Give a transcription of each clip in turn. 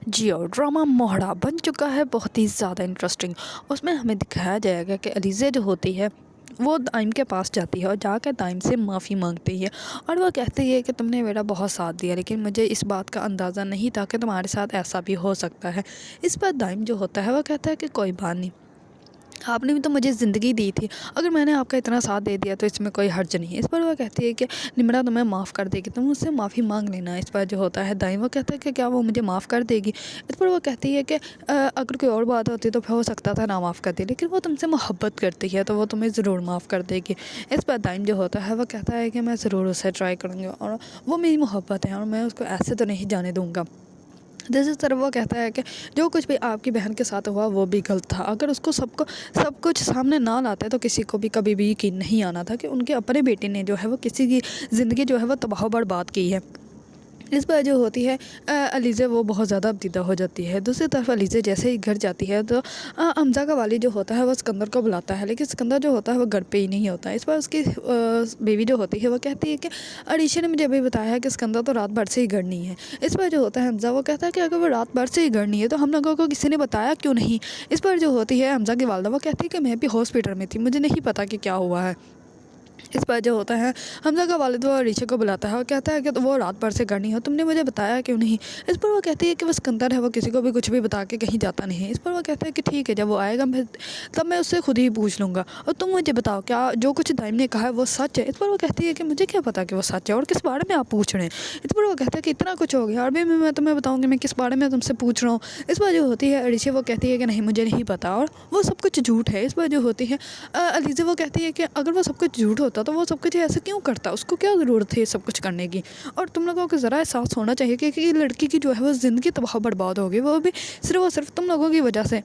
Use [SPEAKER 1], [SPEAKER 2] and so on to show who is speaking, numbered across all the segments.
[SPEAKER 1] جی اور ڈرامہ موہڑا بن چکا ہے بہت ہی زیادہ انٹرسٹنگ۔ اس میں ہمیں دکھایا جائے گا کہ علیزہ جو ہوتی ہے وہ دائم کے پاس جاتی ہے اور جا کے دائم سے معافی مانگتی ہے، اور وہ کہتی ہے کہ تم نے میرا بہت ساتھ دیا لیکن مجھے اس بات کا اندازہ نہیں تھا کہ تمہارے ساتھ ایسا بھی ہو سکتا ہے۔ اس پر دائم جو ہوتا ہے وہ کہتا ہے کہ کوئی بات نہیں، آپ نے بھی تو مجھے زندگی دی تھی، اگر میں نے آپ کا اتنا ساتھ دے دیا تو اس میں کوئی حرج نہیں ہے۔ اس پر وہ کہتی ہے کہ نمرا تمہیں معاف کر دے گی، تم مجھ سے معافی مانگ لینا۔ اس پر جو ہوتا ہے دائم وہ کہتا ہے کہ کیا وہ مجھے معاف کر دے گی؟ اس پر وہ کہتی ہے کہ اگر کوئی اور بات ہوتی تو پھر ہو سکتا تھا نہ معاف کر دے، لیکن وہ تم سے محبت کرتی ہے تو وہ تمہیں ضرور معاف کر دے گی۔ اس پر دائم جو ہوتا ہے وہ کہتا ہے کہ میں ضرور اسے ٹرائی کروں گا، اور وہ میری محبت ہے اور میں اس کو ایسے تو نہیں جانے دوں گا۔ دوسری طرف وہ کہتا ہے کہ جو کچھ بھی آپ کی بہن کے ساتھ ہوا وہ بھی غلط تھا، اگر اس کو سب کچھ سامنے نہ لاتے تو کسی کو بھی کبھی بھی یقین نہیں آنا تھا کہ ان کے اپنے بیٹے نے جو ہے وہ کسی کی زندگی جو ہے وہ تباہ و برباد کی ہے۔ اس پر جو ہوتی ہے علیزہ وہ بہت زیادہ ابتدا ہو جاتی ہے۔ دوسری طرف علیزہ جیسے ہی گھر جاتی ہے تو حمزہ کا والد جو ہوتا ہے وہ اسکندر کو بلاتا ہے، لیکن اسکندر جو ہوتا ہے وہ گھر پہ ہی نہیں ہوتا ہے۔ اس پر اس کی بیوی جو ہوتی ہے وہ کہتی ہے کہ عریشہ نے مجھے ابھی بتایا ہے کہ اسکندر تو رات بھر سے ہی گھر نہیں ہے۔ اس پر جو ہوتا ہے حمزہ وہ کہتا ہے کہ اگر وہ رات بھر سے ہی گھر نہیں ہے تو ہم لوگوں کو کسی نے بتایا کیوں نہیں؟ اس پر جو ہوتی ہے حمزہ کی والدہ وہ کہتی ہے کہ میں بھی ہاسپٹل میں تھی، مجھے نہیں پتا کہ کیا ہوا ہے۔ اس پر جو ہوتا ہے حمزہ کا والد وہ عریشہ کو بلاتا ہے اور کہتا ہے کہ وہ رات بھر سے گھر نہیں ہو، تم نے مجھے بتایا کیوں نہیں؟ اس پر وہ کہتی ہے کہ وہ اسکندر ہے، وہ کسی کو بھی کچھ بھی بتا کے کہیں جاتا نہیں ہے۔ اس پر وہ کہتا ہے کہ ٹھیک ہے، جب وہ آئے گا تب میں اس سے خود ہی پوچھ لوں گا، اور تم مجھے بتاؤ کیا جو کچھ دائم نے کہا ہے وہ سچ ہے؟ اس پر وہ کہتی ہے کہ مجھے کیا پتا کہ وہ سچ ہے اور کس بارے میں آپ پوچھ رہے ہیں؟ اس پر وہ کہتا ہے کہ اتنا کچھ ہو گیا اور بھی میں تمہیں بتاؤں کہ میں کس بارے میں تم سے پوچھ رہا ہوں۔ اس پر جو ہوتی ہے عریشہ وہ کہتی ہے کہ نہیں مجھے نہیں پتا اور وہ سب کچھ جھوٹ ہے۔ اس پر جو ہوتی ہے علیزہ وہ کہتی ہے کہ اگر وہ سب کچھ جھوٹ ہوتا تو وہ سب کچھ ایسے کیوں کرتا، اس کو کیا ضرورت ہے یہ سب کچھ کرنے کی؟ اور تم لوگوں کو ذرا احساس ہونا چاہیے کہ یہ لڑکی کی جو ہے وہ زندگی تباہ برباد ہوگی، وہ بھی صرف اور صرف تم لوگوں کی وجہ سے۔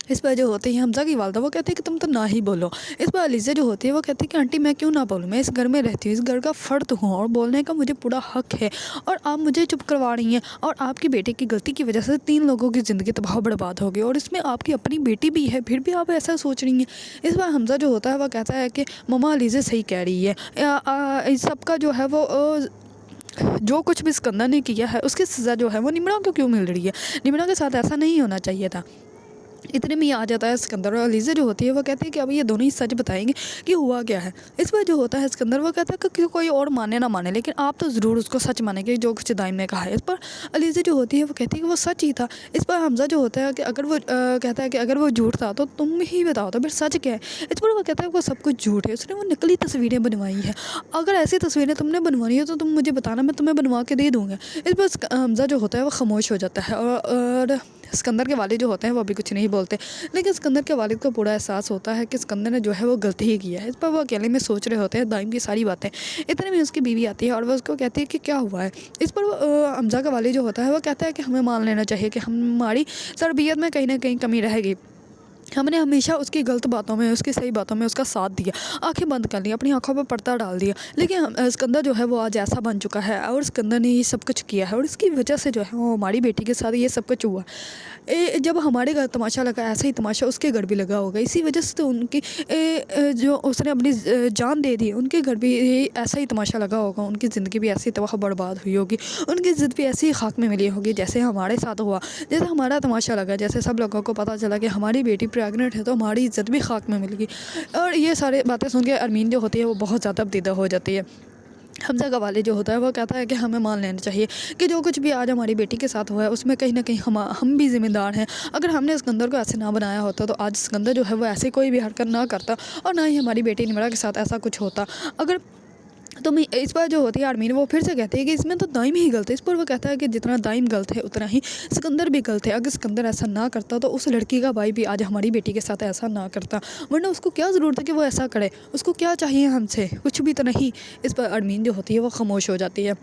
[SPEAKER 1] اس پر جو ہوتی ہے حمزہ کی والدہ وہ کہتی ہے کہ تم تو نہ ہی بولو۔ اس پر علیزہ جو ہوتی ہے وہ کہتی ہے کہ آنٹی میں کیوں نہ بولوں، میں اس گھر میں رہتی ہوں، اس گھر کا فرد ہوں اور بولنے کا مجھے پورا حق ہے، اور آپ مجھے چپ کروا رہی ہیں، اور آپ کی بیٹے کی غلطی کی وجہ سے 3 لوگوں کی زندگی تباہ و برباد ہوگی، اور اس میں آپ کی اپنی بیٹی بھی ہے، پھر بھی آپ ایسا سوچ رہی ہیں۔ اس پر حمزہ جو ہوتا ہے وہ کہتا ہے کہ مما علیزہ صحیح کہہ رہی ہے، اس سب کا جو ہے وہ جو کچھ بھی اسکندر نے کیا ہے اس کی سزا جو ہے وہ نمرا کو کیوں مل رہی ہے؟ نمرا کے ساتھ ایسا نہیں ہونا چاہیے تھا۔ اتنے میں ہی آ جاتا ہے اسکندر، اور علیزہ جو ہوتی ہے وہ کہتی ہے کہ اب یہ دونوں ہی سچ بتائیں گے کہ ہوا کیا ہے۔ اس پر جو ہوتا ہے اسکندر وہ کہتا ہے کہ کوئی اور مانے نہ مانے لیکن آپ تو ضرور اس کو سچ مانیں گے جو کچھ دائم نے کہا ہے۔ اس پر علیزہ جو ہوتی ہے وہ کہتی ہے کہ وہ سچ ہی تھا۔ اس پر حمزہ جو ہوتا ہے کہ اگر وہ کہتا ہے کہ اگر وہ جھوٹ تھا تو تم ہی بتاؤ تو پھر سچ کیا ہے؟ اس پر وہ کہتا ہے کہ وہ سب کچھ جھوٹ ہے، اس نے وہ نقلی تصویریں بنوائی ہیں، اگر ایسی تصویریں تم نے بنوانی ہے تو تم مجھے بتانا، میں تمہیں بنوا کے دے دوں گا۔ اس پر حمزہ جو ہوتا ہے وہ خاموش ہو جاتا ہے، اور اسکندر کے والد جو ہوتے ہیں وہ بھی کچھ نہیں بولتے، لیکن اسکندر کے والد کو پورا احساس ہوتا ہے کہ اسکندر نے جو ہے وہ غلطی ہی کیا ہے۔ اس پر وہ اکیلے میں سوچ رہے ہوتے ہیں دائم کی ساری باتیں۔ اتنے میں اس کی بیوی آتی ہے اور وہ اس کو کہتی ہے کہ کیا ہوا ہے؟ اس پر حمزہ کا والد جو ہوتا ہے وہ کہتا ہے کہ ہمیں مان لینا چاہیے کہ ہماری تربیت میں کہیں نہ کہیں کمی رہ گئی، ہم نے ہمیشہ اس کی غلط باتوں میں، اس کی صحیح باتوں میں اس کا ساتھ دیا، آنکھیں بند کر لی، اپنی آنکھوں پہ پردہ ڈال دیا، لیکن اسکندر جو ہے وہ آج ایسا بن چکا ہے اور اسکندر نے یہ سب کچھ کیا ہے، اور اس کی وجہ سے جو ہے وہ ہماری بیٹی کے ساتھ یہ سب کچھ ہوا۔ جب ہمارے گھر تماشا لگا ایسا ہی تماشا اس کے گھر بھی لگا ہوگا، اسی وجہ سے تو ان کی جو اس نے اپنی جان دے دی، ان کے گھر بھی ایسا ہی تماشا لگا ہوگا، ان کی زندگی بھی ایسی تباہ برباد ہوئی ہوگی، ان کی عزت بھی ایسی ہی خاک میں ملی ہوگی جیسے ہمارے ساتھ ہوا، جیسے ہمارا تماشا لگا، جیسے سب لوگوں کو پتہ چلا کہ ہماری بیٹی پریگننٹ ہے تو ہماری عزت بھی خاک میں مل گئی۔ اور یہ سارے باتیں سن کے ارمین جو ہوتی ہے وہ بہت زیادہ ابتدا ہو جاتی ہے۔ حمزہ کا والد جو ہوتا ہے وہ کہتا ہے کہ ہمیں مان لینا چاہیے کہ جو کچھ بھی آج ہماری بیٹی کے ساتھ ہوا ہے اس میں کہیں نہ کہیں ہم بھی ذمہ دار ہیں، اگر ہم نے اسکندر کو ایسے نہ بنایا ہوتا تو آج اسکندر جو ہے وہ ایسے کوئی بھی حرکت نہ کرتا، اور نہ ہی ہماری بیٹی نمرا کے ساتھ ایسا کچھ ہوتا۔ اگر تو اس پر جو ہوتی ہے ارمین وہ پھر سے کہتی ہے کہ اس میں تو دائم ہی غلط ہے۔ اس پر وہ کہتا ہے کہ جتنا دائم غلط ہے اتنا ہی اسکندر بھی غلط ہے، اگر اسکندر ایسا نہ کرتا تو اس لڑکی کا بھائی بھی آج ہماری بیٹی کے ساتھ ایسا نہ کرتا، ورنہ اس کو کیا ضرورت ہے کہ وہ ایسا کرے، اس کو کیا چاہیے ہم سے؟ کچھ بھی تو نہیں۔ اس پر ارمین جو ہوتی ہے وہ خاموش ہو جاتی ہے۔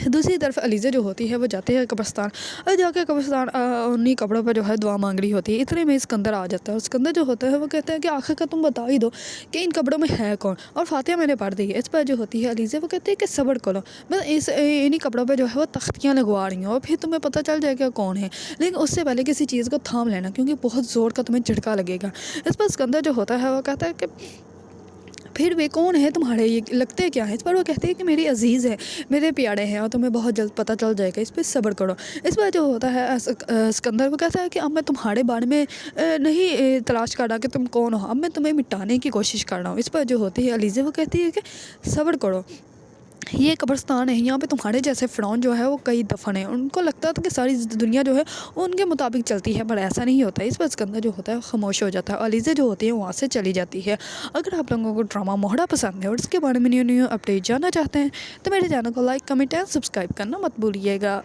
[SPEAKER 1] دوسری طرف علیزہ جو ہوتی ہے وہ جاتے ہیں قبرستان، اور جا کے قبرستان انہیں کپڑوں پہ جو ہے دعا مانگ رہی ہوتی ہے۔ اتنے میں اسکندر آ جاتا ہے، اور اسکندر جو ہوتا ہے وہ کہتا ہے کہ آخر کا تم بتا ہی دو کہ ان کپڑوں میں ہے کون، اور فاتحہ میں نے پڑھ دی ہے۔ اس پر جو ہوتی ہے علیزہ وہ کہتے ہیں کہ صبر کرو، میں انہیں کپڑوں پہ جو ہے وہ تختیاں لگوا رہی ہوں اور پھر تمہیں پتہ چل جائے گا کون ہے، لیکن اس سے پہلے کسی چیز کو تھام لینا کیونکہ بہت زور کا تمہیں جھٹکا لگے گا۔ اس پر اسکندر جو ہوتا ہے وہ کہتا ہے کہ پھر وہ کون ہے تمہارے، یہ لگتے کیا ہیں؟ اس پر وہ کہتے ہیں کہ میری عزیز ہے، میرے پیارے ہیں اور تمہیں بہت جلد پتہ چل جائے گا، اس پہ صبر کرو۔ اس پر جو ہوتا ہے اسکندر وہ کہتا ہے کہ اب میں تمہارے بارے میں نہیں تلاش کر رہا کہ تم کون ہو، اب میں تمہیں مٹانے کی کوشش کر رہا ہوں۔ اس پر جو ہوتی ہے علیزہ وہ کہتی ہے کہ صبر کرو، یہ قبرستان ہے، یہاں پہ تمہارے جیسے فرعون جو ہے وہ کئی دفن ہیں۔ ان کو لگتا تھا کہ ساری دنیا جو ہے وہ ان کے مطابق چلتی ہے، پر ایسا نہیں ہوتا ہے۔ اس پر اسکندر جو ہوتا ہے وہ خاموش ہو جاتا ہے اور علیزہ جو ہوتی ہے وہاں سے چلی جاتی ہے۔ اگر آپ لوگوں کو ڈرامہ موہڑا پسند ہے اور اس کے بارے میں نیو اپڈیٹ جاننا چاہتے ہیں تو میرے چینل کو لائک، کمنٹ اینڈ سبسکرائب کرنا مت بھولیے گا۔